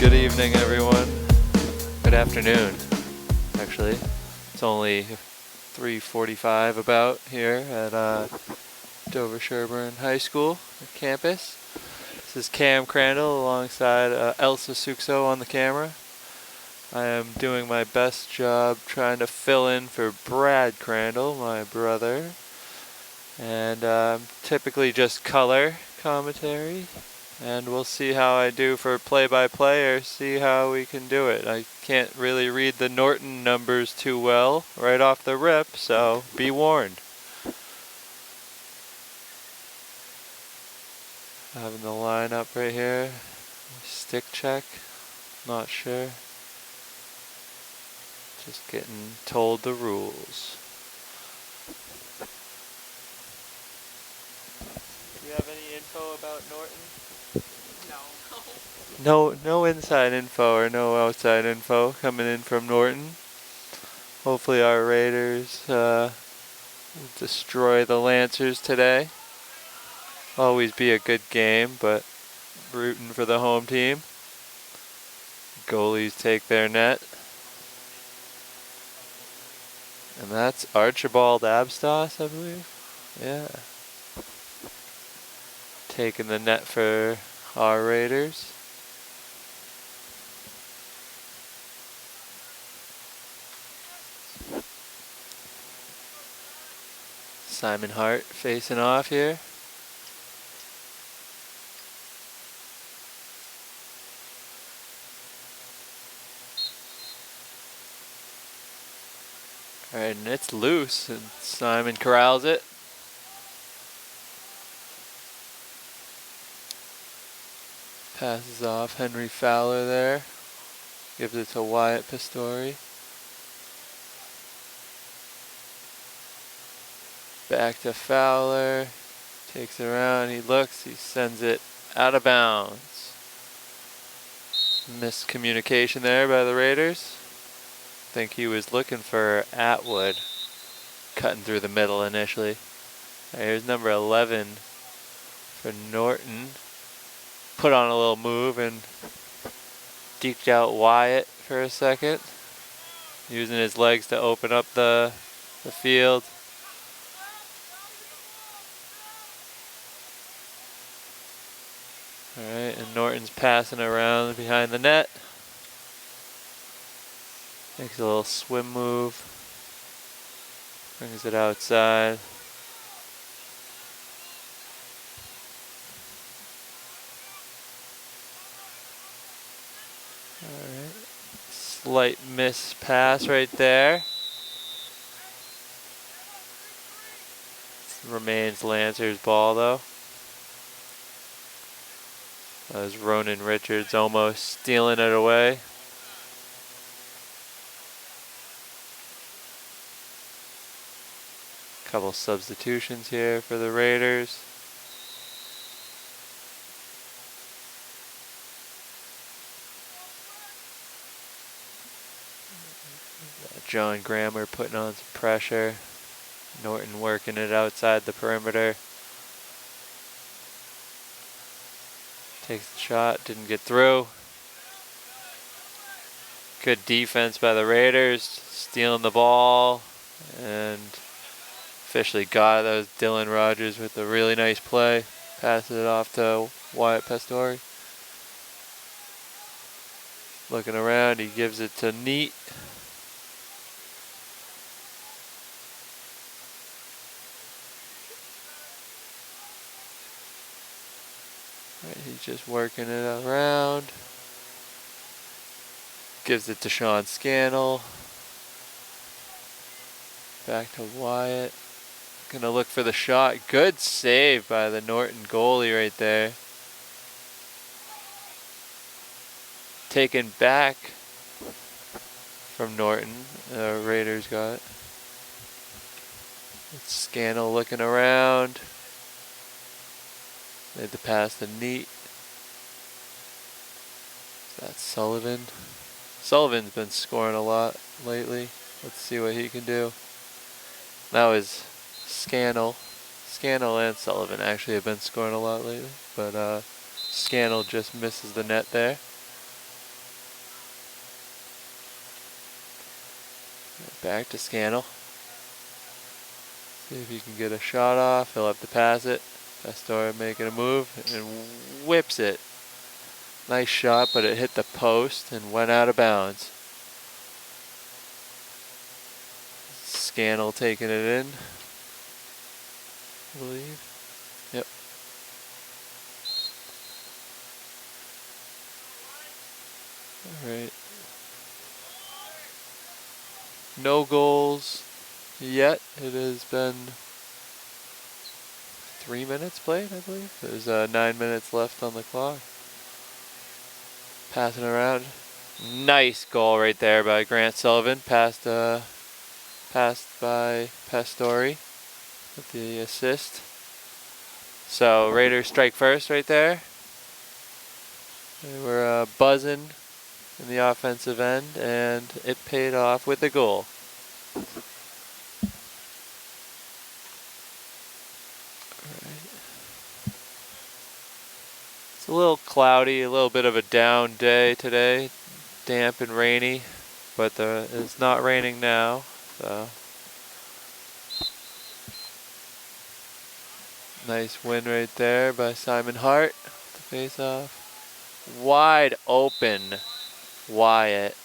Good evening, everyone. Good afternoon, actually. It's only 3:45 about here at Dover-Sherborn High School campus. This is Cam Crandall alongside Elsa Suxo on the camera. I am doing my best job trying to fill in for Brad Crandall, my brother. And typically just color commentary. And we'll see how I do for play-by-play, or see how we can do it. I can't really read the Norton numbers too well right off the rip, so be warned. Having the lineup right here. Stick check. Not sure. Just getting told the rules. Do you have any info about Norton? No inside info or no outside info coming in from Norton. Hopefully our Raiders will destroy the Lancers today. Always be a good game, but rooting for the home team. Goalies take their net. And that's Archibald Abstos, I believe. Yeah. Taking the net for our Raiders. Simon Hart facing off here. Alright, and it's loose, and Simon corrals it. Passes off Henry Fowler there. Gives it to Wyatt Pistori. Back to Fowler. Takes it around, he looks, he sends it out of bounds. Miscommunication there by the Raiders. I think he was looking for Atwood, cutting through the middle initially. Right, here's number 11 for Norton. Put on a little move and deked out Wyatt for a second. Using his legs to open up the field. Alright, and Norton's passing around behind the net. Makes a little swim move. Brings it outside. Alright. Slight miss pass right there. Remains Lancers ball though. That was Ronan Richards almost stealing it away. Couple substitutions here for the Raiders. John Grammer putting on some pressure. Norton working it outside the perimeter. Takes the shot, didn't get through. Good defense by the Raiders, stealing the ball, and officially got it. That was Dylan Rogers with a really nice play. Passes it off to Wyatt Pistori. Looking around, he gives it to Neat. Right, he's just working it around. Gives it to Sean Scannell. Back to Wyatt. Gonna look for the shot. Good save by the Norton goalie right there. Taken back from Norton. Raiders got it. It's Scannell looking around. Made the pass to Neat. That's Sullivan. Sullivan's been scoring a lot lately. Let's see what he can do. That was Scannell. Scannell and Sullivan actually have been scoring a lot lately, but Scannell just misses the net there. Back to Scannell. See if he can get a shot off. He'll have to pass it. Pastore making a move and whips it. Nice shot, but it hit the post and went out of bounds. Scannell taking it in, I believe. Yep. Alright. No goals yet. It has been 3 minutes played, I believe. There's 9 minutes left on the clock. Passing around. Nice goal right there by Grant Sullivan. Passed by Pastore with the assist. So Raiders strike first right there. They were buzzing in the offensive end, and it paid off with a goal. It's a little cloudy, a little bit of a down day today, damp and rainy, but it's not raining now. So nice win right there by Simon Hart to face off. Wide open Wyatt,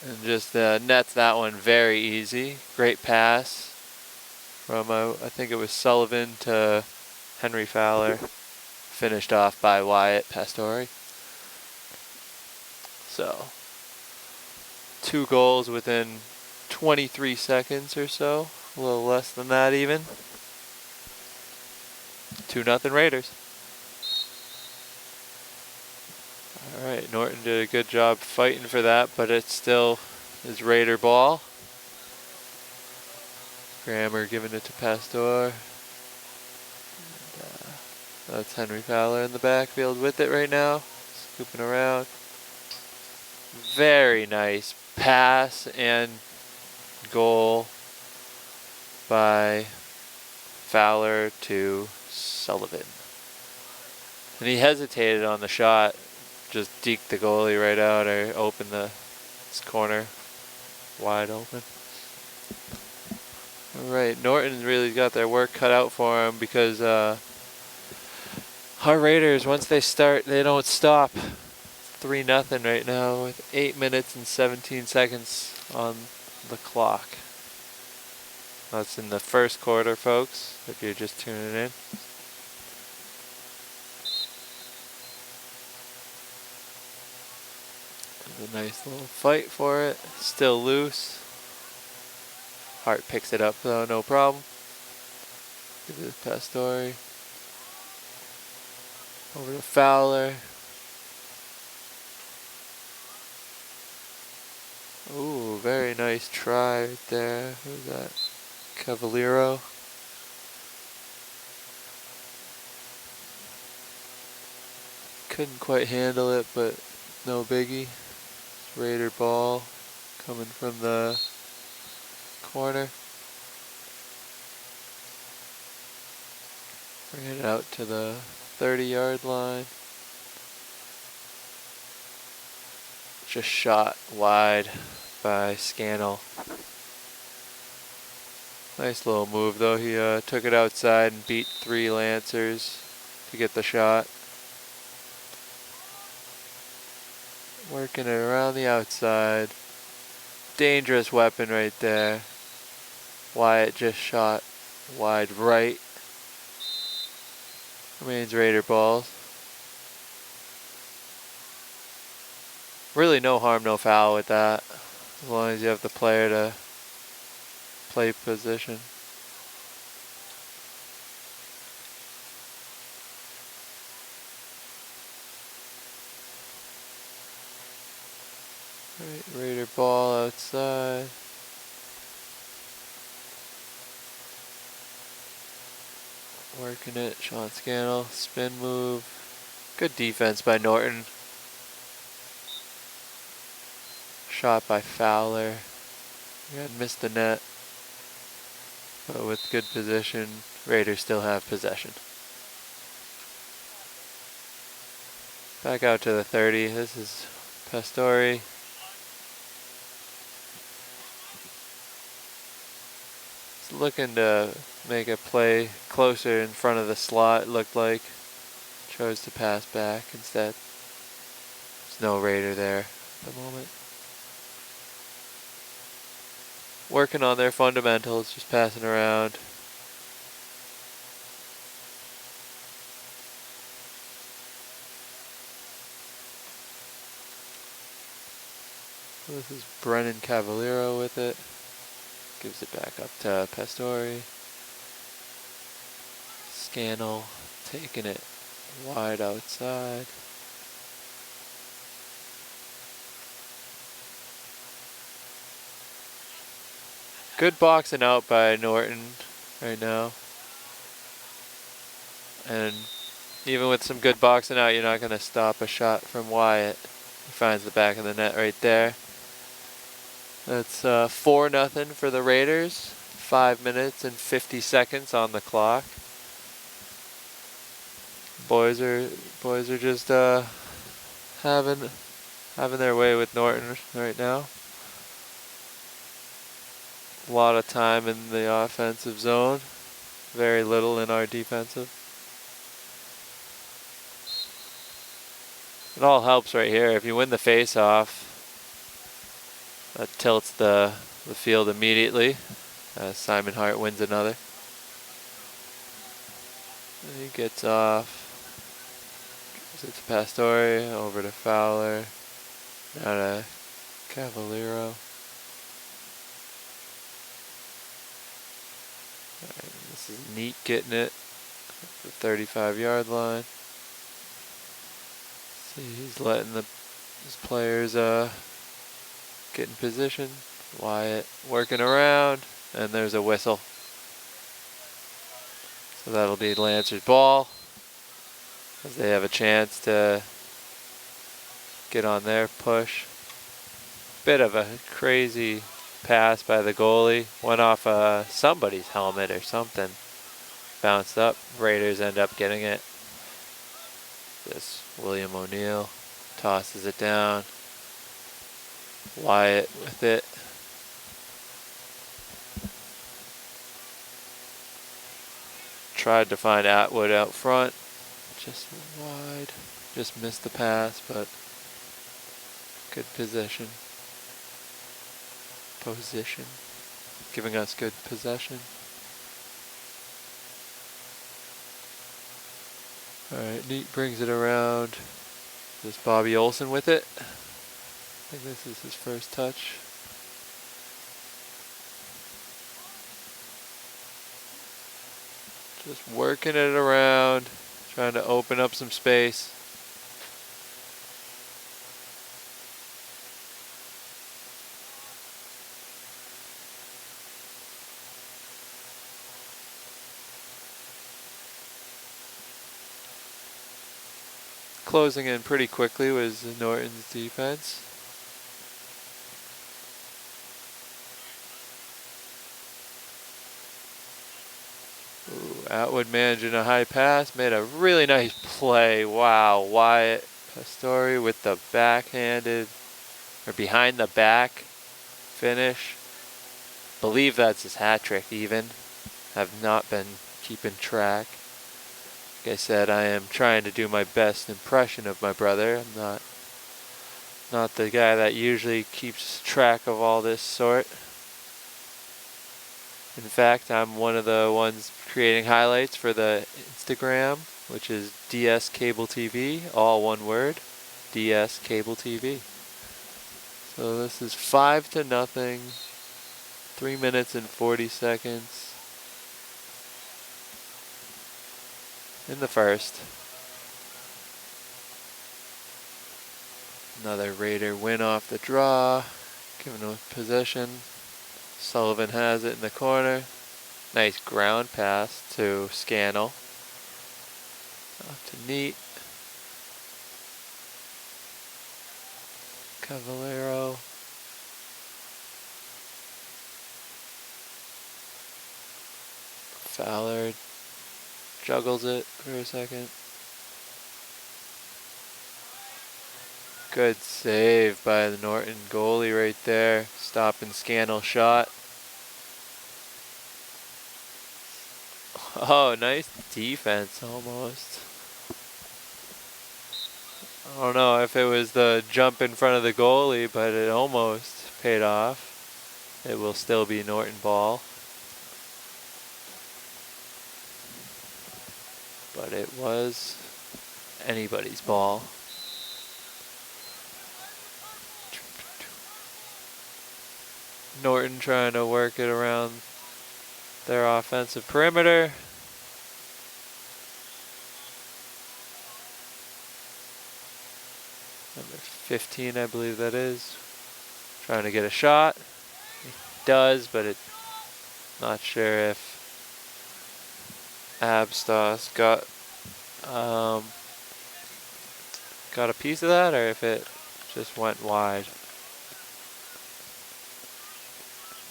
and just nets that one very easy. Great pass from I think it was Sullivan to Henry Fowler. Finished off by Wyatt Pastore. So 2 goals within 23 seconds or so. A little less than that even. 2-0 Raiders. Alright, Norton did a good job fighting for that, but it still is Raider ball. Grammer giving it to Pastore. That's Henry Fowler in the backfield with it right now, scooping around. Very nice pass and goal by Fowler to Sullivan. And he hesitated on the shot, just deked the goalie right out, or opened this corner wide open. Alright, Norton's really got their work cut out for him because our Raiders, once they start, they don't stop. 3-0 right now with 8 minutes and 17 seconds on the clock. That's in the first quarter, folks, if you're just tuning in. There's a nice little fight for it. Still loose. Hart picks it up though, no problem. Give it to Pastore. Over to Fowler. Ooh, very nice try right there. Who's that? Cavallero. Couldn't quite handle it, but no biggie. Raider ball coming from the corner. Bring it out to the 30-yard line. Just shot wide by Scannell. Nice little move though. He took it outside and beat 3 Lancers to get the shot. Working it around the outside. Dangerous weapon right there. Wyatt just shot wide right. Remains Raider balls. Really no harm, no foul with that. As long as you have the player to play position. Right, Raider ball outside. Working it, Sean Scannell, spin move. Good defense by Norton. Shot by Fowler. He had missed the net. But with good position, Raiders still have possession. Back out to the 30. This is Pastore. looking to make a play closer in front of the slot, it looked like. Chose to pass back instead. There's no Raider there at the moment. Working on their fundamentals, just passing around. This is Brennan Cavallero with it. Gives it back up to Pastore. Scannell taking it wide outside. Good boxing out by Norton right now. And even with some good boxing out, you're not going to stop a shot from Wyatt. He finds the back of the net right there. That's 4-0 for the Raiders. 5 minutes and 50 seconds on the clock. Boys are just having their way with Norton right now. A lot of time in the offensive zone, very little in our defensive. It all helps right here. If you win the face-off, that tilts the field immediately. Simon Hart wins another. And he gets off. Gives it to Pastore, over to Fowler, now to Cavallero. Right, this is Neat getting it at the 35-yard line. See, he's letting his players get in position. Wyatt working around, and there's a whistle. So that'll be Lancer's ball, as they have a chance to get on their push. Bit of a crazy pass by the goalie. Went off somebody's helmet or something. Bounced up. Raiders end up getting it. This William O'Neill tosses it down. Wyatt with it. Tried to find Atwood out front. Just wide. Just missed the pass, but good position. Giving us good possession. Alright, Neat brings it around. There's Bobby Olson with it. I think this is his first touch. Just working it around, trying to open up some space. Closing in pretty quickly was Norton's defense. Ooh, Atwood managing a high pass, made a really nice play. Wow, Wyatt Pastore with the backhanded, or behind the back finish. Believe that's his hat trick even. Have not been keeping track. Like I said, I am trying to do my best impression of my brother. I'm not the guy that usually keeps track of all this sort. In fact, I'm one of the ones creating highlights for the Instagram, which is DS Cable TV, all one word, DS Cable TV. So this is 5-0, 3 minutes and 40 seconds. In the first. Another Raider win off the draw, giving them possession. Sullivan has it in the corner. Nice ground pass to Scannell. Off to Neat. Cavallero. Fowler juggles it for a second. Good save by the Norton goalie right there, stopping Scannell's shot. Oh, nice defense almost. I don't know if it was the jump in front of the goalie, but it almost paid off. It will still be Norton ball. But it was anybody's ball. Norton trying to work it around their offensive perimeter. Number 15, I believe that is. Trying to get a shot. He does, but not sure if Abstos got a piece of that or if it just went wide.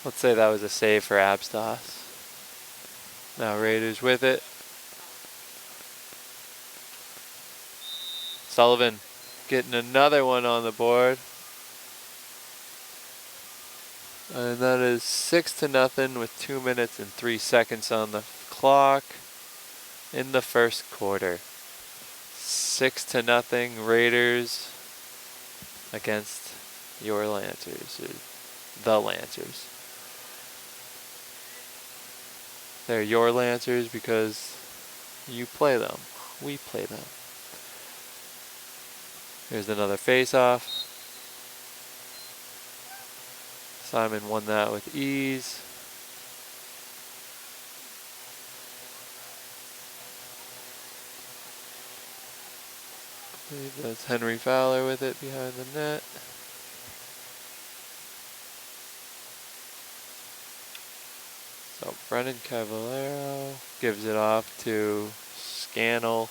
Let's say that was a save for Abstos. Now Raiders with it. Sullivan getting another one on the board. And that is 6-0 with 2 minutes and 3 seconds on the clock in the first quarter. 6-0 Raiders against your Lancers, or the Lancers. They're your Lancers because you play them. We play them. Here's another face-off. Simon won that with ease. I believe that's Henry Fowler with it behind the net. So Brennan Cavallero gives it off to Scannell.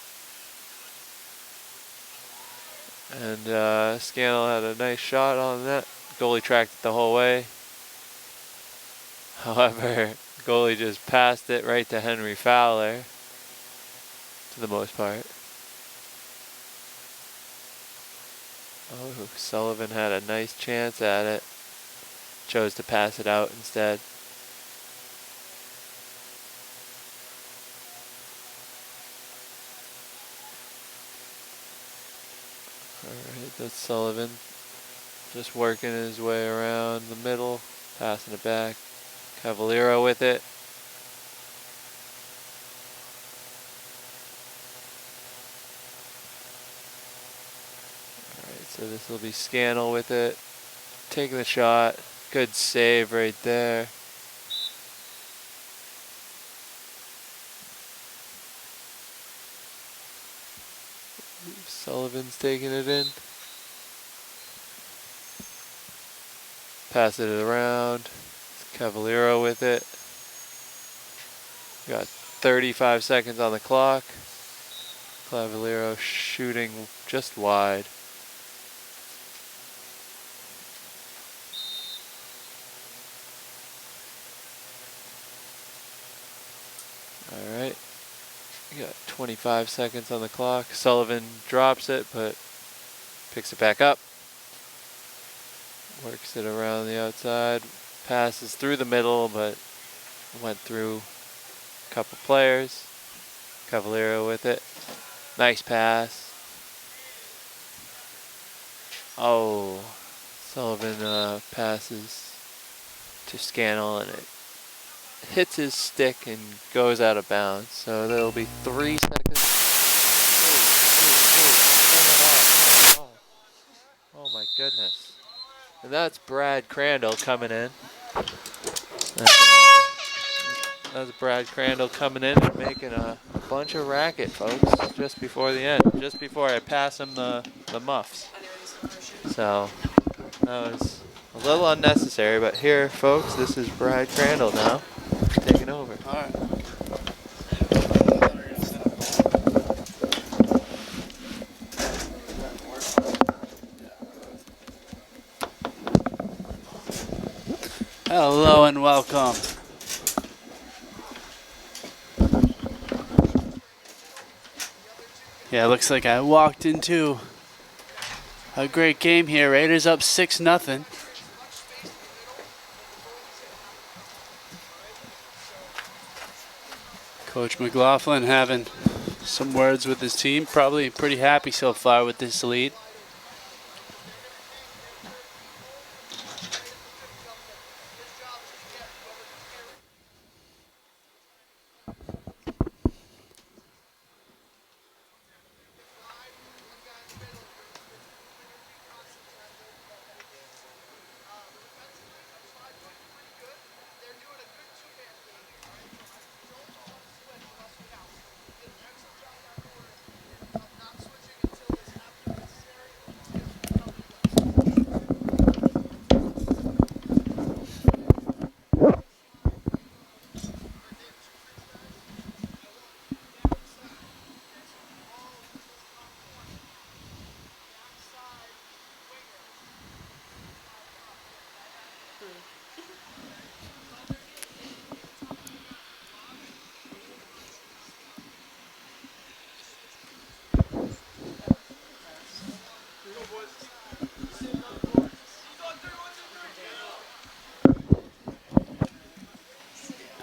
And Scannell had a nice shot on that. Goalie tracked it the whole way. However, goalie just passed it right to Henry Fowler, to the most part. Oh, Sullivan had a nice chance at it. Chose to pass it out instead. Alright, that's Sullivan. Just working his way around the middle, passing it back. Cavallero with it. Alright, so this will be Scannell with it. Taking the shot. Good save right there. Sullivan's taking it in. Pass it around. Cavallero with it. Got 35 seconds on the clock. Cavallero shooting just wide. Alright. We got 25 seconds on the clock. Sullivan drops it, but picks it back up. Works it around the outside. Passes through the middle, but went through a couple players. Cavallero with it. Nice pass. Oh, Sullivan passes to Scannell, and it hits his stick and goes out of bounds. So there'll be 3 seconds. Oh my goodness. And that's Brad Crandall coming in. And, that's Brad Crandall coming in and making a bunch of racket, folks, just before the end. Just before I pass him the muffs. So that was a little unnecessary, but here, folks, this is Brad Crandall now taking over. All right. Hello and welcome. Yeah, looks like I walked into a great game here. Raiders up 6-0. Coach McLaughlin having some words with his team. Probably pretty happy so far with this lead.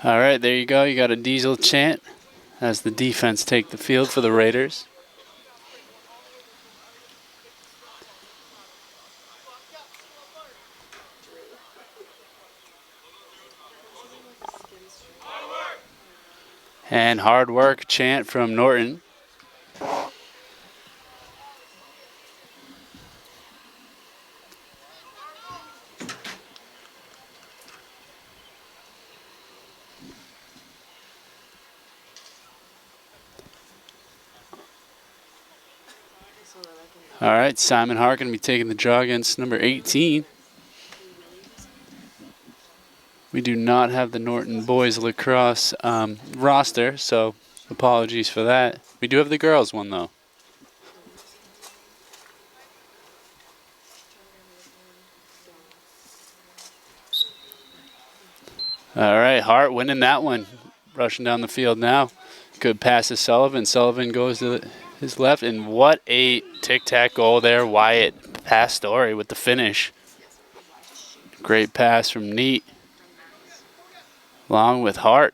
All right, there you go. You got a Diesel chant as the defense take the field for the Raiders. And hard work chant from Norton. All right, Simon Hart going to be taking the draw against number 18. We do not have the Norton boys lacrosse roster, so apologies for that. We do have the girls one, though. All right, Hart winning that one. Rushing down the field now. Good pass to Sullivan. Sullivan goes to his left, and what a tic-tac goal there. Wyatt Pastore with the finish. Great pass from Neat. Along with Hart.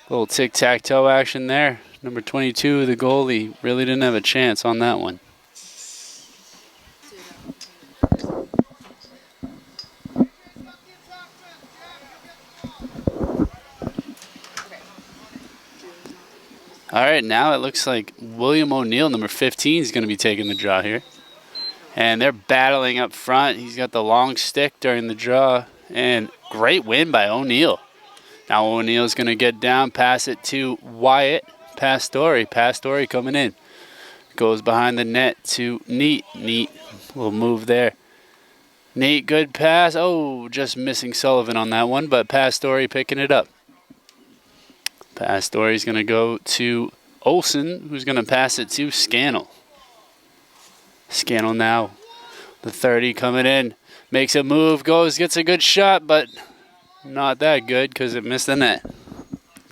Little tic-tac-toe action there. Number 22, the goalie, really didn't have a chance on that one. All right, now it looks like William O'Neill, number 15, is going to be taking the draw here. And they're battling up front. He's got the long stick during the draw. And great win by O'Neill. Now O'Neill's going to get down, pass it to Wyatt Pastore. Pastore coming in. Goes behind the net to Neat. Neat, little move there. Neat, good pass. Oh, just missing Sullivan on that one, but Pastore picking it up. Pastore's going to go to Olsen, who's going to pass it to Scannell. Scannell now, the 30 coming in. Makes a move, goes, gets a good shot, but not that good because it missed the net.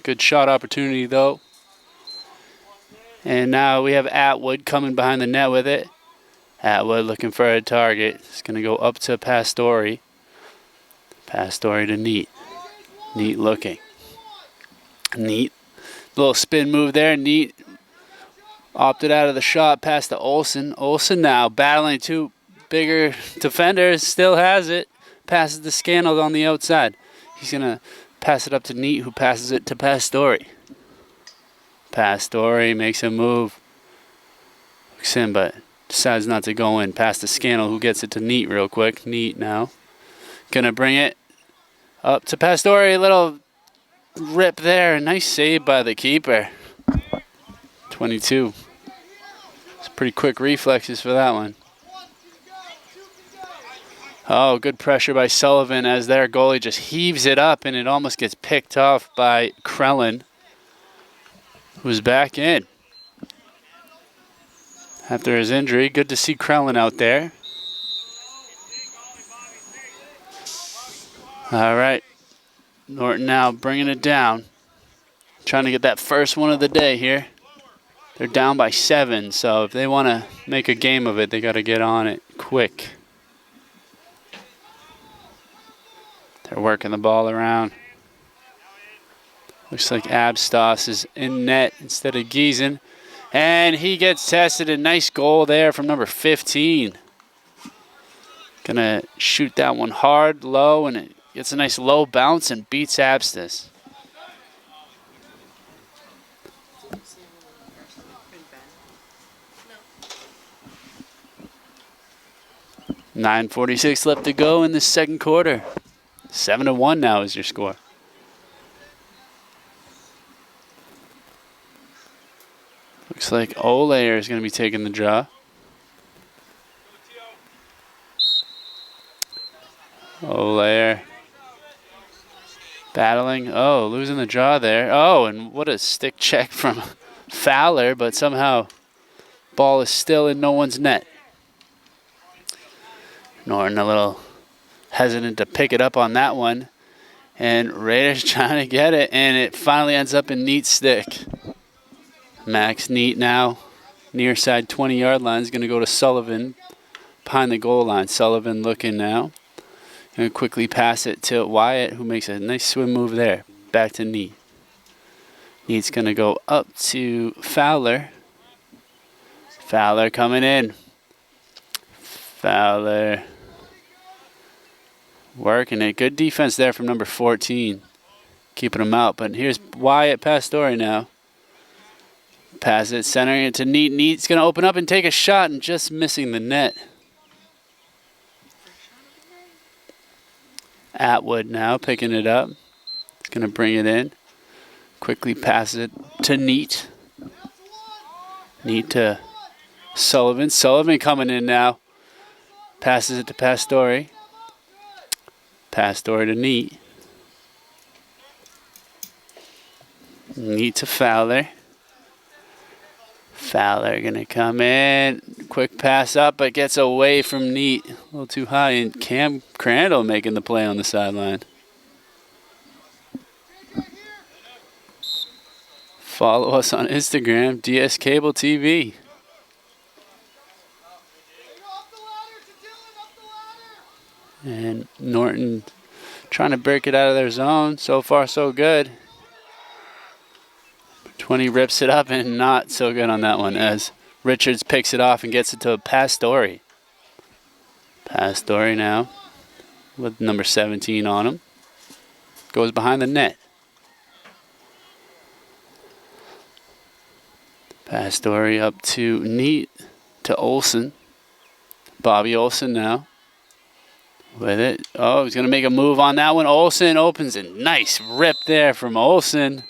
Good shot opportunity, though. And now we have Atwood coming behind the net with it. Atwood looking for a target. It's going to go up to Pastore. Pastore to Neat. Neat looking. Neat. Little spin move there. Neat opted out of the shot, past to Olsen. Olsen now battling two bigger defenders. Still has it. Passes to Scannell on the outside. He's going to pass it up to Neat, who passes it to Pastore. Pastore makes a move. Looks in, but decides not to go in. Pass to Scannell, who gets it to Neat real quick. Neat now. Going to bring it up to Pastore. Little rip there. Nice save by the keeper. 22. It's pretty quick reflexes for that one. Oh, good pressure by Sullivan as their goalie just heaves it up, and it almost gets picked off by Krellin, who's back in after his injury. Good to see Krellin out there. All right. Norton now bringing it down. Trying to get that first one of the day here. They're down by 7, so if they want to make a game of it, they got to get on it quick. They're working the ball around. Looks like Abstos is in net instead of Giesen. And he gets tested. A nice goal there from number 15. Gonna shoot that one hard, low, and it gets a nice low bounce and beats Abstos. .9:46 left to go in the second quarter. 7-1 now is your score. Looks like Olayer is going to be taking the draw. Olayer battling. Oh, losing the draw there. Oh, and what a stick check from Fowler, but somehow ball is still in no one's net. Norton a little hesitant to pick it up on that one. And Raiders trying to get it, and it finally ends up in Neat's stick. Max Neat now, near side 20-yard line, is going to go to Sullivan behind the goal line. Sullivan looking now. Going to quickly pass it to Wyatt, who makes a nice swim move there. Back to Neat. Neat's going to go up to Fowler. Fowler coming in. Fowler working it. Good defense there from number 14. Keeping him out. But here's Wyatt Pastore now. Pass it, centering it to Neat. Neat's going to open up and take a shot and just missing the net. Atwood now picking it up. It's going to bring it in. Quickly pass it to Neat. Neat to Sullivan. Sullivan coming in now. Passes it to Pastore. Pastore to Neat. Neat to Fowler. Fowler gonna come in. Quick pass up, but gets away from Neat. A little too high. And Cam Crandall making the play on the sideline. Follow us on Instagram, DS Cable TV. And Norton trying to break it out of their zone. So far, so good. 20 rips it up and not so good on that one as Richards picks it off and gets it to Pastore. Pastore now with number 17 on him. Goes behind the net. Pastore up to Neat to Olsen. Bobby Olsen now with it. Oh, he's going to make a move on that one. Olsen opens it. Nice rip there from Olsen.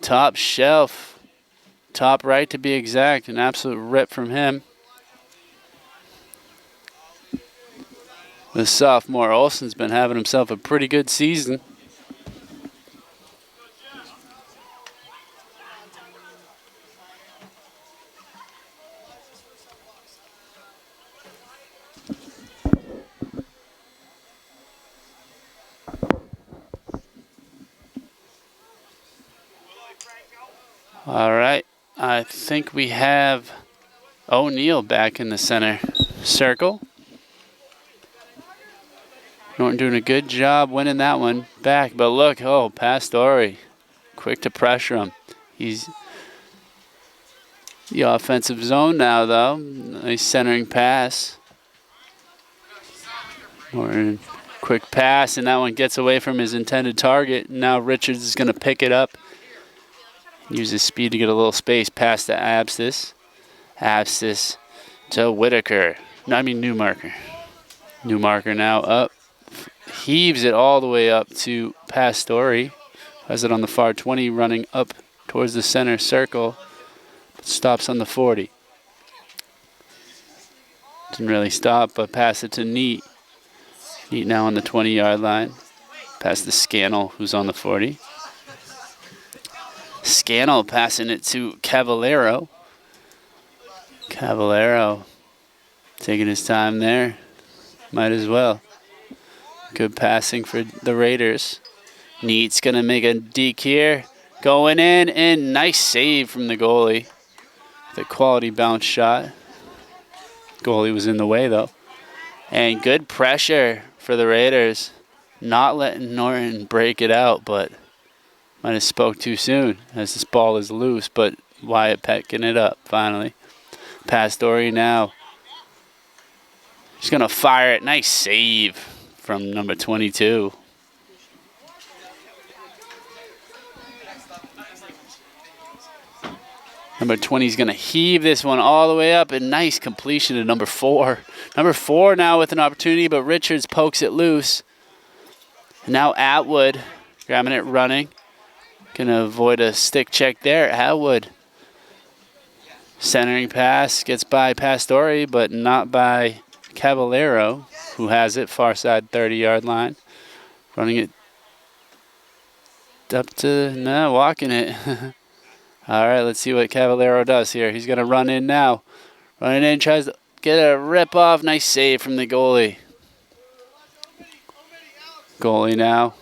Top shelf. Top right to be exact. An absolute rip from him. The sophomore Olsen's been having himself a pretty good season. All right, I think we have O'Neal back in the center circle. Norton doing a good job winning that one back, but look, oh, Pastore, quick to pressure him. He's the offensive zone now, though. Nice centering pass. Norton, quick pass, and that one gets away from his intended target. Now Richards is going to pick it up. Use his speed to get a little space past to Abstis. Abstis to Whitaker. No, I mean Newmarker. Newmarker now up. Heaves it all the way up to Pastore. Has it on the far 20, running up towards the center circle. Stops on the 40. Didn't really stop, but pass it to Neat. Neat now on the 20-yard line. Pass to Scannell, who's on the 40. Scannell passing it to Cavallero. Cavallero taking his time there. Might as well. Good passing for the Raiders. Neat's going to make a deke here. Going in, and nice save from the goalie. The quality bounce shot. Goalie was in the way, though. And good pressure for the Raiders. Not letting Norton break it out, but Might have spoke too soon as this ball is loose, but Wyatt picking it up finally. Pastore now. He's going to fire it. Nice save from number 22. Number 20 is going to heave this one all the way up, and nice completion to number 4. Number 4 now with an opportunity, but Richards pokes it loose. And now Atwood grabbing it running. Going to avoid a stick check there. Atwood centering pass gets by Pastore, but not by Caballero, who has it far side 30-yard line. Running it up to, no, walking it. All right, let's see what Caballero does here. He's going to run in now. Running in, tries to get a rip off. Nice save from the goalie. Goalie now.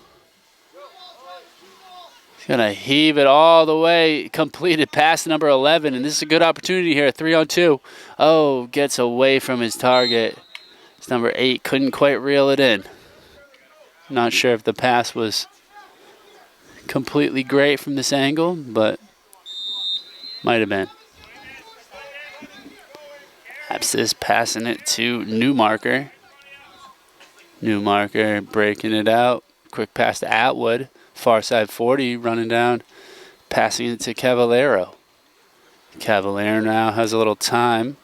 He's going to heave it all the way. Completed pass number 11, and this is a good opportunity here. 3-on-2. Oh, gets away from his target. It's number 8. Couldn't quite reel it in. Not sure if the pass was completely great from this angle, but might have been. Apsis passing it to Newmarker. Newmarker breaking it out. Quick pass to Atwood. Far side 40 running down. Passing it to Caballero. Caballero now has a little time.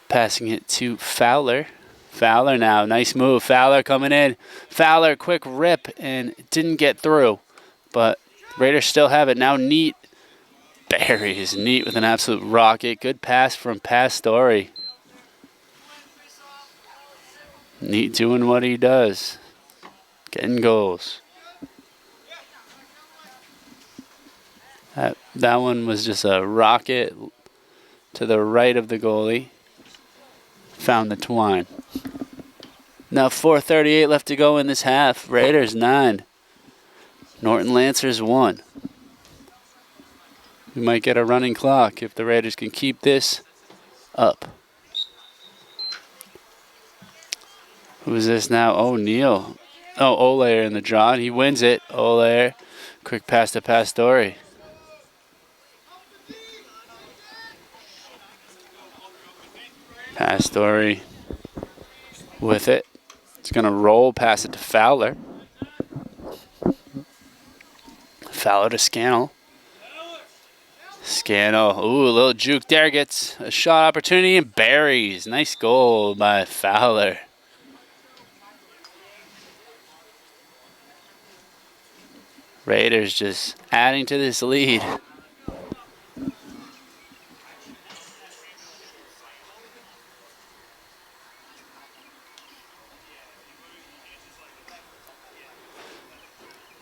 Passing it to Fowler. Fowler now. Nice move. Fowler coming in. Fowler, quick rip, and didn't get through. But Raiders still have it. Now Neat buries Neat with an absolute rocket. Good pass from Pastore. Neat doing what he does. Getting goals. That one was just a rocket to the right of the goalie. Found the twine. Now 4:38 left to go in this half. Raiders 9. Norton Lancers 1. We might get a running clock if the Raiders can keep this up. Who is this now? O'Neal. Oh, Olair in the draw, and he wins it. Olair, quick pass to Pastore. Pastore with it. It's going to roll, pass it to Fowler. Fowler to Scannell. Scannell, ooh, a little juke there, gets a shot opportunity and buries. Nice goal by Fowler. Raiders just adding to this lead.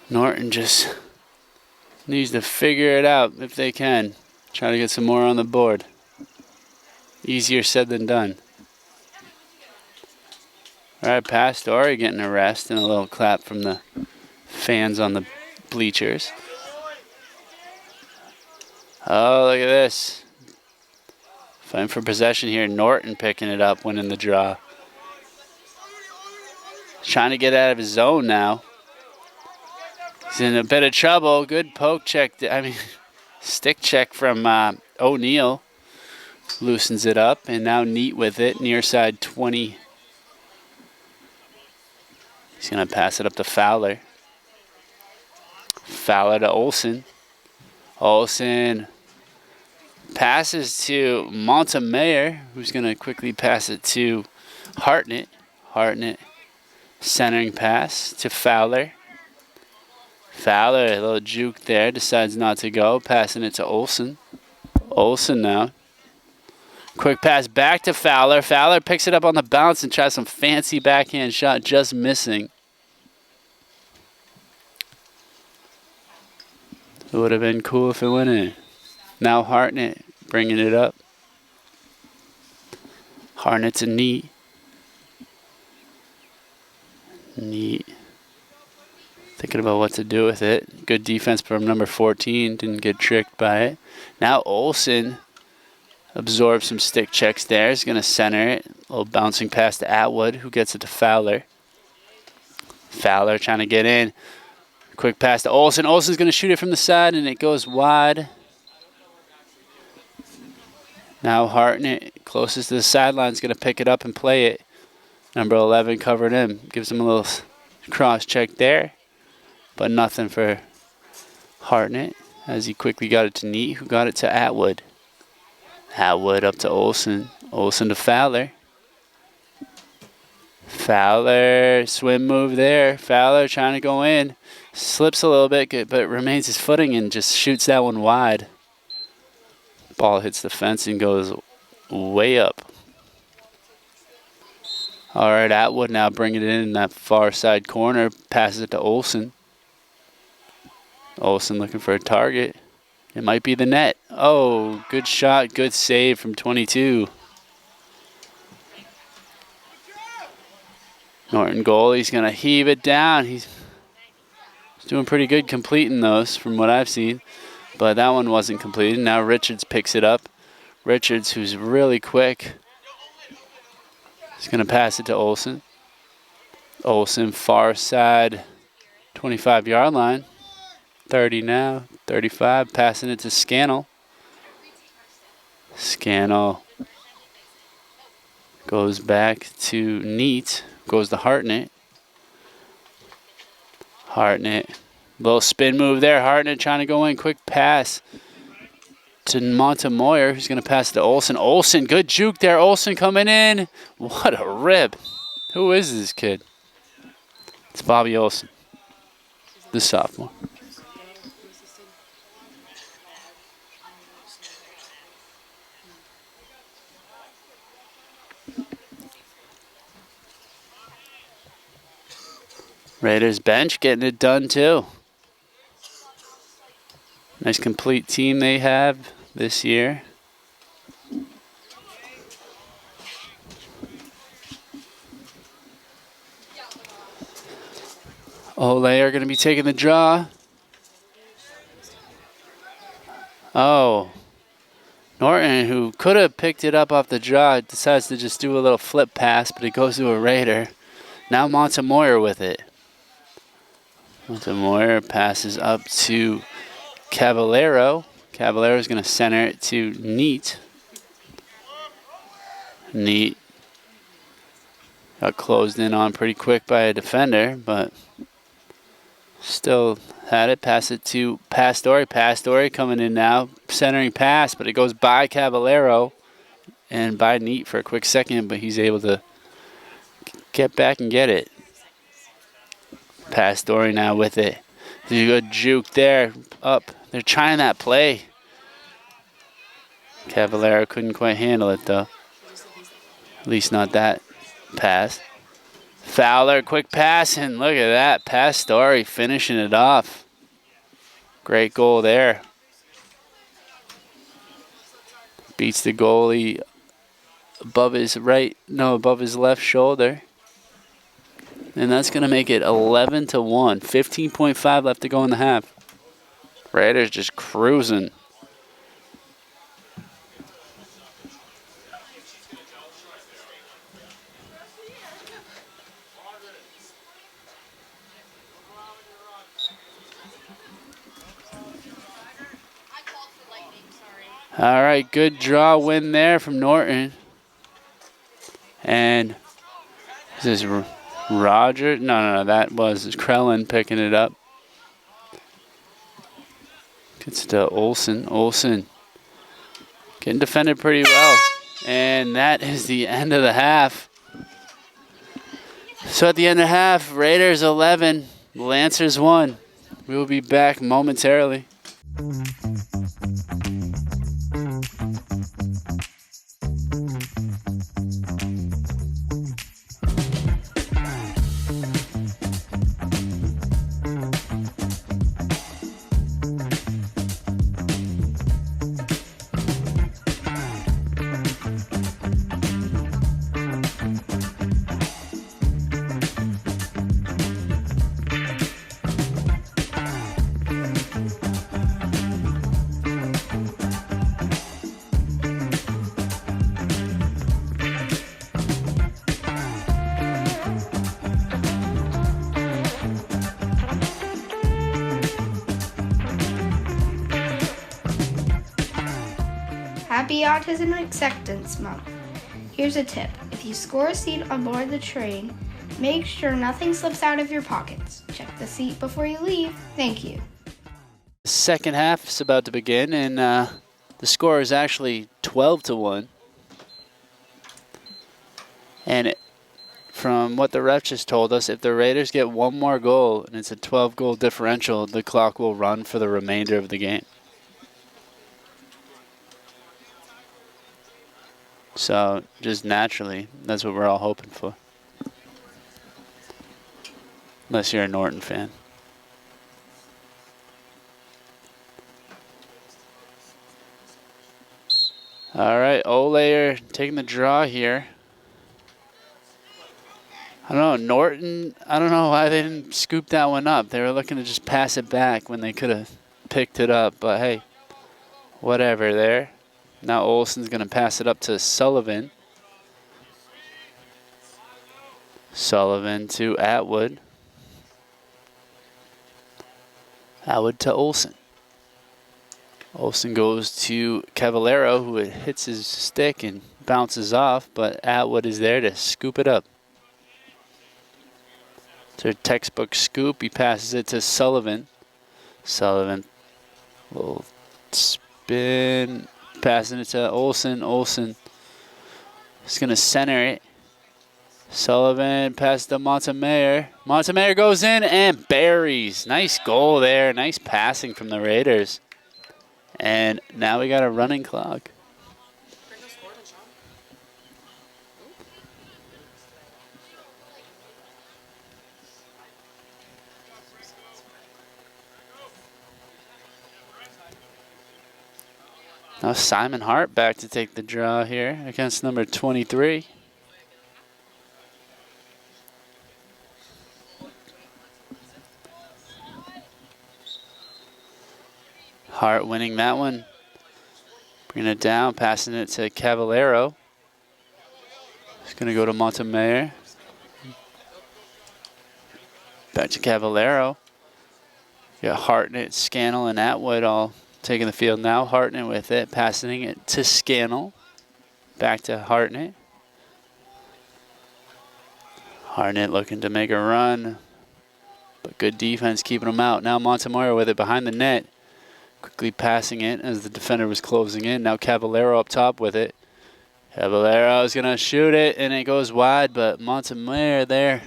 Norton just needs to figure it out if they can. Try to get some more on the board. Easier said than done. All right, Pastore getting a rest and a little clap from the fans on the bleachers. Oh, look at this. Fighting for possession here. Norton picking it up, winning the draw. Trying to get out of his zone now. He's in a bit of trouble. Good poke check. Stick check from O'Neal. Loosens it up, and now Neat with it. Near side 20. He's going to pass it up to Fowler. Fowler to Olsen. Olsen passes to Montemayor, who's going to quickly pass it to Hartnett. Hartnett centering pass to Fowler. Fowler, a little juke there, decides not to go, passing it to Olsen. Olsen now. Quick pass back to Fowler. Fowler picks it up on the bounce and tries some fancy backhand shot, just missing. It would have been cool if it went in. Now Hartnett bringing it up. Hartnett's a Neat. Neat. Thinking about what to do with it. Good defense from number 14. Didn't get tricked by it. Now Olsen absorbs some stick checks there. He's going to center it. A little bouncing pass to Atwood, who gets it to Fowler. Fowler trying to get in. Quick pass to Olsen. Olsen's going to shoot it from the side, and it goes wide. Now Hartnett, closest to the sideline, is going to pick it up and play it. Number 11 covered him. Gives him a little cross check there, but nothing for Hartnett as he quickly got it to Neat, who got it to Atwood. Atwood up to Olsen. Olsen to Fowler. Fowler, swim move there. Fowler trying to go in. Slips a little bit, but remains his footing and just shoots that one wide. Ball hits the fence and goes way up. All right, Atwood now bringing it in that far side corner. Passes it to Olsen. Olsen looking for a target. It might be the net. Oh, good shot, good save from 22. Norton goalie's going to heave it down. He's doing pretty good completing those from what I've seen. But that one wasn't completed. Now Richards picks it up. Richards, who's really quick, is going to pass it to Olsen. Olsen, far side, 25-yard line. 30 now, 35, passing it to Scannell. Scannell goes back to Neat, goes to Hartnett. Hartnett, little spin move there. Hartnett trying to go in, quick pass to Montemoyer, who's going to pass it to Olsen. Olsen, good juke there. Olsen coming in. What a rip. Who is this kid? It's Bobby Olsen, the sophomore. Raiders bench getting it done too. Nice complete team they have this year. Ole are going to be taking the draw. Oh. Norton, who could have picked it up off the draw, decides to just do a little flip pass, but it goes to a Raider. Now Montemoyer with it. Montemoyer passes up to Caballero. Caballero is going to center it to Neat. Neat got closed in on pretty quick by a defender, but still had it. Pass it to Pastore. Pastore coming in now, centering pass, but it goes by Caballero and by Neat for a quick second, but he's able to get back and get it. Pastore now with it. There's a good juke there, up. They're trying that play. Caballero couldn't quite handle it though. At least not that pass. Fowler, quick pass, and look at that. Pastore finishing it off. Great goal there. Beats the goalie above his left shoulder. And that's going to make it 11-1. 15.5 left to go in the half. Raiders just cruising. All right, good draw win there from Norton. And is this Roger? No, that was Krellin picking it up. Gets to Olsen. Olsen getting defended pretty well. And that is the end of the half. So at the end of the half, Raiders 11, Lancers 1. We will be back momentarily. Happy Autism Acceptance Month. Here's a tip. If you score a seat on board the train, make sure nothing slips out of your pockets. Check the seat before you leave. Thank you. The second half is about to begin, and the score is actually 12-1. And from what the ref just told us, if the Raiders get one more goal and it's a 12-goal differential, the clock will run for the remainder of the game. So just naturally, that's what we're all hoping for. Unless you're a Norton fan. All right, Olayer taking the draw here. I don't know, Norton, I don't know why they didn't scoop that one up. They were looking to just pass it back when they could have picked it up. But hey, whatever there. Now Olsen's going to pass it up to Sullivan. Sullivan to Atwood. Atwood to Olsen. Olsen goes to Cavallero, who hits his stick and bounces off, but Atwood is there to scoop it up. It's a textbook scoop. He passes it to Sullivan. Sullivan will spin, passing it to Olsen. Olsen is going to center it. Sullivan passes to Montemayor. Montemayor goes in and buries. Nice goal there. Nice passing from the Raiders. And now we got a running clock. Now Simon Hart back to take the draw here against number 23. Hart winning that one. Bringing it down, passing it to Cavallero. It's going to go to Montemayor. Back to Cavallero. Got Hartnett, Scannell, and Atwood all taking the field now. Hartnett with it, passing it to Scannell. Back to Hartnett. Hartnett looking to make a run, but good defense keeping him out. Now Montemayor with it behind the net. Quickly passing it as the defender was closing in. Now Cavallero up top with it. Cavallero is going to shoot it, and it goes wide, but Montemayor there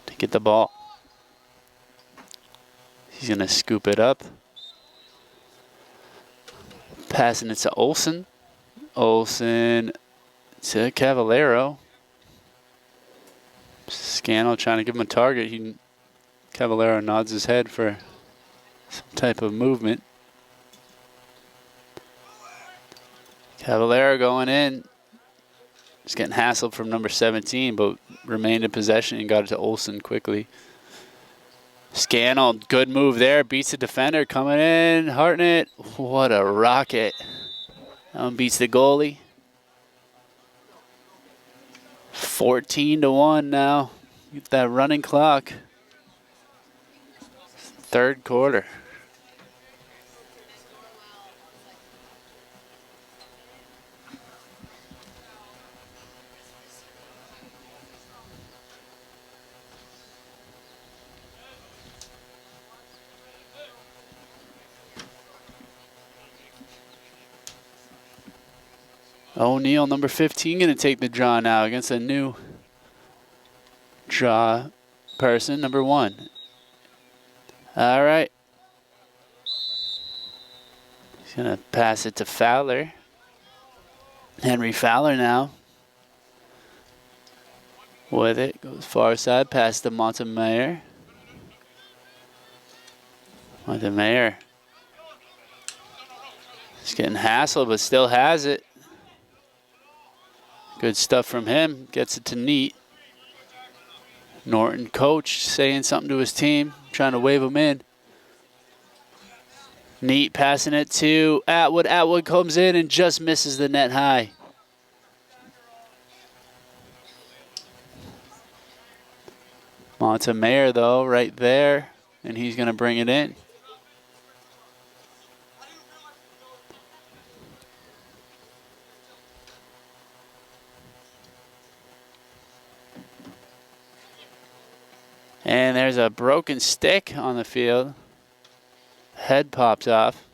to get the ball. He's going to scoop it up. Passing it to Olsen. Olsen to Cavallero. Scannell trying to give him a target. Cavallero nods his head for some type of movement. Cavallero going in. Just getting hassled from number 17, but remained in possession and got it to Olsen quickly. Scannell, good move there. Beats the defender coming in. Hartnett, what a rocket. That one beats the goalie. 14-1 now. Get that running clock. Third quarter. O'Neal, number 15, going to take the draw now against a new draw person, number 1. All right. He's going to pass it to Fowler. Henry Fowler now with it. Goes far side, pass to Montemayor. Montemayor. He's getting hassled, but still has it. Good stuff from him. Gets it to Neat. Norton coach saying something to his team, trying to wave him in. Neat passing it to Atwood. Atwood comes in and just misses the net high. Montemayor, though, right there, and he's going to bring it in. And there's a broken stick on the field. Head pops off.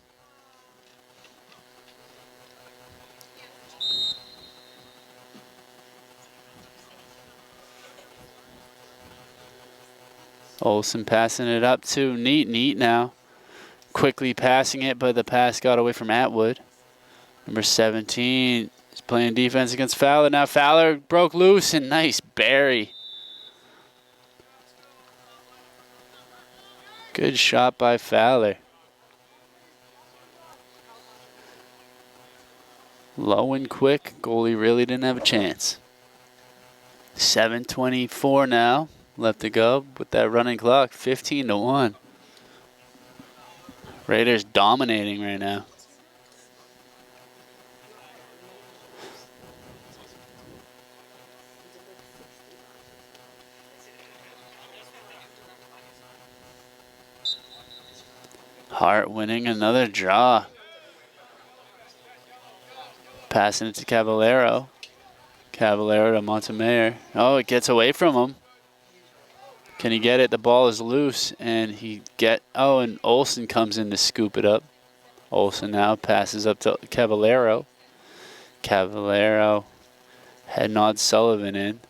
Olsen passing it up to Neat now. Quickly passing it, but the pass got away from Atwood. Number 17 is playing defense against Fowler. Now Fowler broke loose and nice bury. Good shot by Fowler. Low and quick. Goalie really didn't have a chance. 7:24 now left to go with that running clock. 15-1. Raiders dominating right now. Hart winning another draw. Passing it to Caballero. Caballero to Montemayor. Oh, it gets away from him. Can he get it? The ball is loose, and and Olsen comes in to scoop it up. Olsen now passes up to Caballero. Caballero head nods Sullivan in.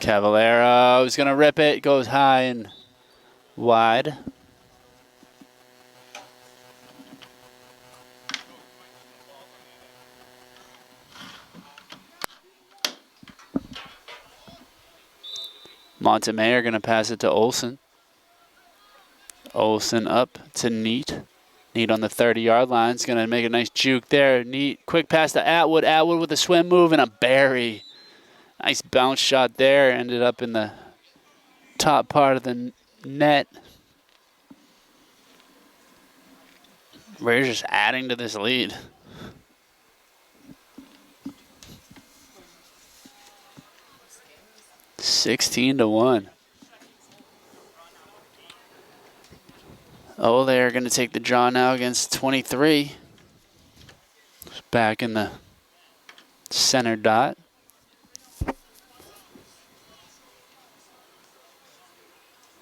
Caballero is going to rip it. Goes high and wide. Montemayor going to pass it to Olsen. Olsen up to Neat. Neat on the 30-yard line. Is going to make a nice juke there. Neat. Quick pass to Atwood. Atwood with a swim move and a bury. Nice bounce shot there. Ended up in the top part of the net. Raiders just adding to this lead. $16-1. Oh, they're going to take the draw now against 23. Back in the center dot.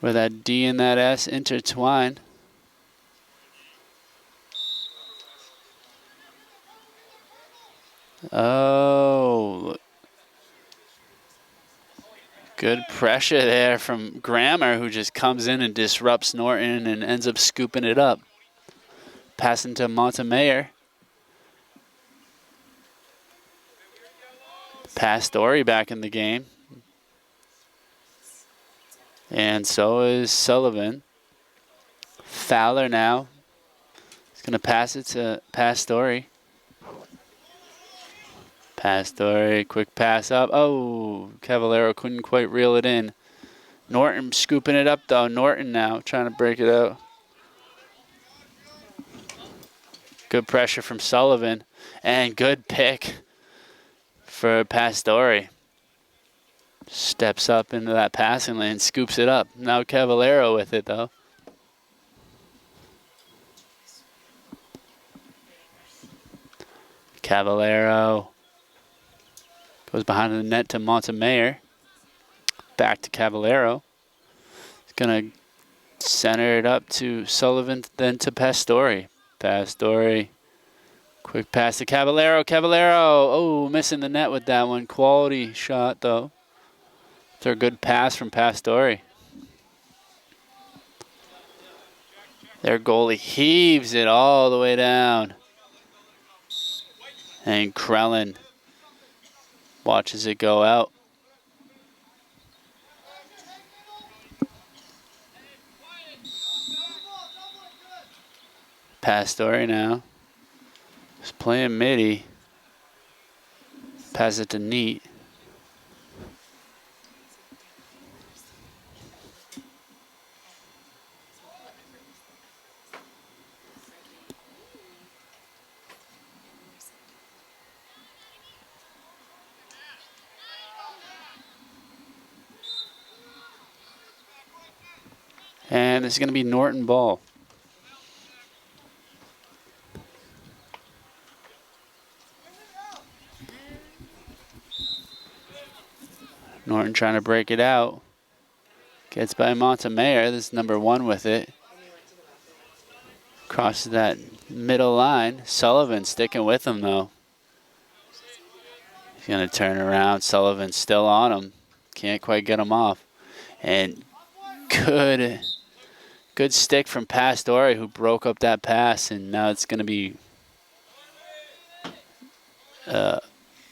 Where that D and that S intertwine. Oh. Good pressure there from Grammer, who just comes in and disrupts Norton and ends up scooping it up. Passing to Montemayor. Pastore back in the game. And so is Sullivan. Fowler now. He's going to pass it to Pastore. Pastore, quick pass up. Oh, Caballero couldn't quite reel it in. Norton scooping it up, though. Norton now trying to break it out. Good pressure from Sullivan. And good pick for Pastore. Steps up into that passing lane, scoops it up. Now Caballero with it, though. Caballero goes behind the net to Montemayor. Back to Caballero. He's going to center it up to Sullivan, then to Pastore. Pastore. Quick pass to Caballero. Caballero. Oh, missing the net with that one. Quality shot, though. It's a good pass from Pastore. Their goalie heaves it all the way down. And Krellin watches it go out. Pastore now. He's playing midi. Pass it to Neat. And this is going to be Norton ball. Norton trying to break it out. Gets by Montemayor. This is number 1 with it. Crosses that middle line. Sullivan sticking with him, though. He's going to turn around. Sullivan's still on him. Can't quite get him off. And good stick from Pastore, who broke up that pass, and now it's going to be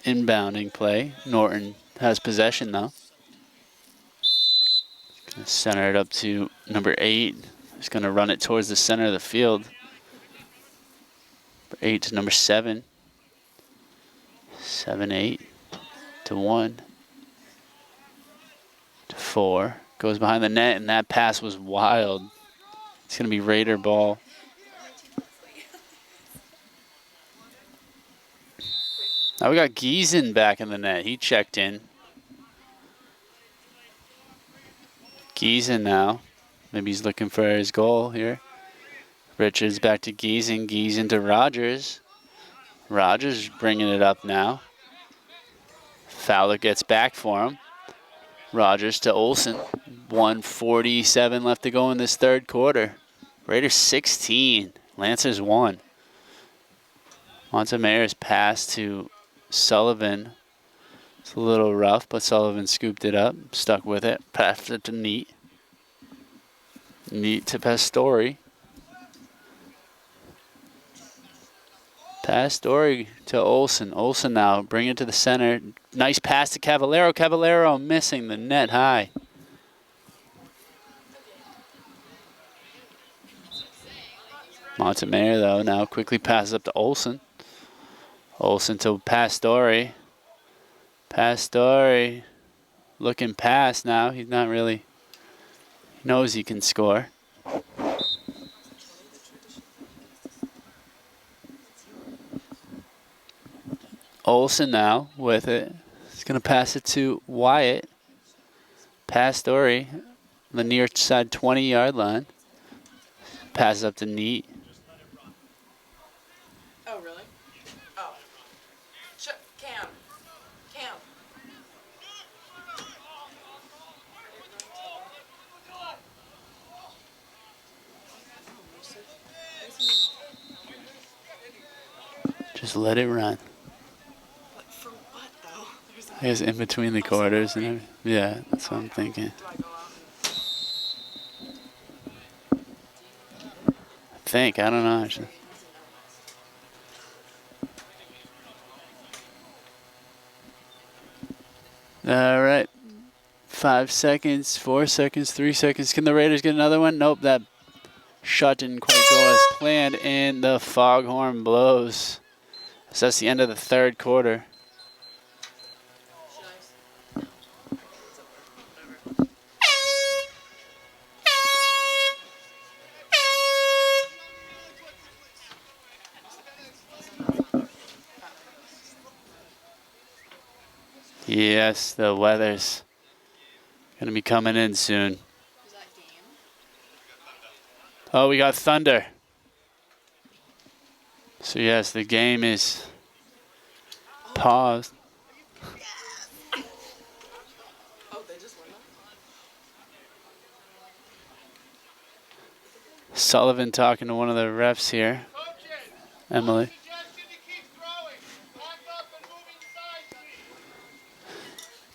inbounding play. Norton has possession, though. Gonna center it up to number 8. He's going to run it towards the center of the field. 8 to number 7. 7-8 to 1 to 4. Goes behind the net, and that pass was wild. It's going to be Raider ball. Now we got Giesen back in the net. He checked in. Giesen now. Maybe he's looking for his goal here. Richards back to Giesen. Giesen to Rogers. Rogers bringing it up now. Fowler gets back for him. Rogers to Olsen. 1:47 left to go in this third quarter. Raiders 16. Lancers 1. Montemayor's pass to Sullivan. It's a little rough, but Sullivan scooped it up, stuck with it, passed it to Neat. Neat to Pastore. Pastore to Olsen. Olsen now, bring it to the center. Nice pass to Cavallero. Cavallero missing the net high. Montemayor, though, now quickly passes up to Olsen. Olsen to Pastore. Pastore looking past now. He's not really, he knows he can score. Olsen now with it. He's going to pass it to Wyatt. Pastore, the near side 20-yard line. Passes up to Neat. Oh, really? Oh. Cam. Cam. Just let it run. For what, though? I guess in between the quarters and everything. Yeah, that's what I'm thinking. Do I go out? I don't know actually. All right. 5 seconds, 4 seconds, 3 seconds. Can the Raiders get another one? Nope, that shot didn't quite go as planned, and the foghorn blows. So that's the end of the third quarter. Yes, the weather's going to be coming in soon. Oh, we got thunder. So yes, the game is paused. Sullivan talking to one of the refs here. Emily.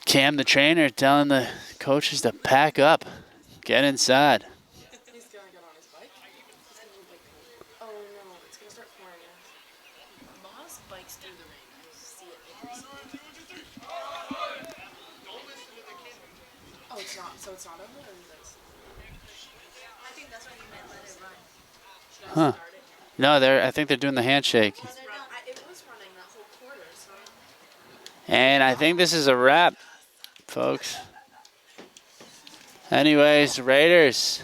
Cam, the trainer, telling the coaches to pack up, get inside. He's gonna get on his bike. Oh no, it's gonna start pouring in. Moss bikes through the rain. I see it. Oh, it's not. So it's not over, or is this? I think that's what you meant. Let it run. Should I Huh. start it? No, I think they're doing the handshake. It was running that whole quarter, so. And I think this is a wrap, folks. Anyways, Raiders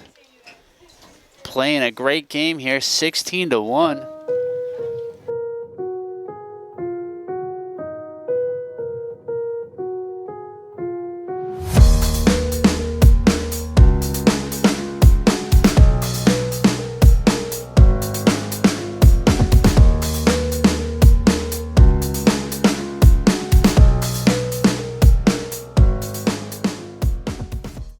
playing a great game here, 16-1.